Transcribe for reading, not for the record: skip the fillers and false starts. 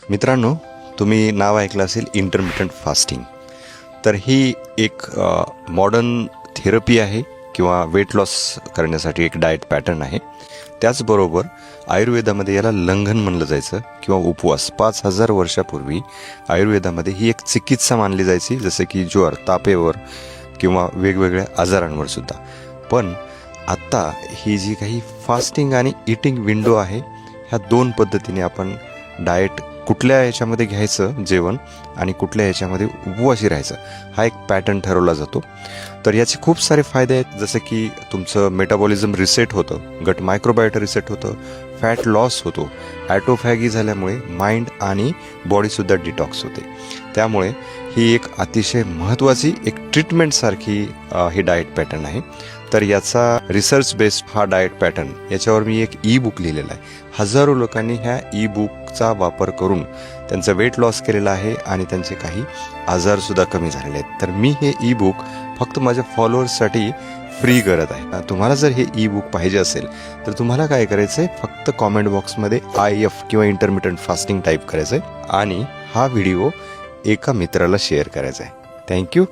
मित्रांनो, तुम्ही नाव ऐकलं असेल इंटरमिटंट फास्टिंग. तर ही एक मॉडर्न थेरपी आहे किंवा वेट लॉस करण्यासाठी एक डाएट पॅटर्न आहे. त्याचबरोबर आयुर्वेदामध्ये याला लंघन म्हणलं जायचं किंवा उपवास. 5,000 वर्षापूर्वी आयुर्वेदामध्ये ही एक चिकित्सा मानली जायची, जसं की ज्वर, तापेवर किंवा वेगवेगळ्या आजारांवर सुद्धा. पण आत्ता ही जी काही फास्टिंग आणि इटिंग विंडो आहे, ह्या दोन पद्धतीने आपण डाएट कुठल्या याच्यामध्ये घ्यायचं जेवण आणि कुठल्या याच्यामध्ये उपवासी राहायचं, हा एक पॅटर्न ठरवला जातो. तर याचे खूप सारे फायदे आहेत, जसं की तुमचं मेटाबॉलिझम रिसेट होतं, गट मायक्रोबायोटा रिसेट होतं, फॅट लॉस होतो, ॲटोफॅगी झाल्यामुळे माइंड आणि बॉडीसुद्धा डिटॉक्स होते. त्यामुळे ही एक अतिशय महत्त्वाची एक ट्रीटमेंटसारखी ही डाएट पॅटर्न आहे. तर याचा रिसर्च बेस्ड हा डाएट पॅटर्न, याच्यावर मी एक ई बुक लिहिलेला आहे. हजारो लोकांनी ह्या ई बुकचा वापर करून त्यांचं वेट लॉस केलेलं आहे आणि त्यांचे काही आजारसुद्धा कमी झालेले आहेत. तर मी हे ई बुक फक्त माझ्या फॉलोअर्ससाठी फ्री करत आहे. तुम्हाला जर हे ई बुक पाहिजे असेल तर तुम्हाला काय करायचं आहे, फक्त कॉमेंट बॉक्समध्ये IF किंवा इंटरमिटंट फास्टिंग टाईप करायचं आहे आणि हा व्हिडिओ एका मित्राला शेअर करायचा आहे. थँक्यू.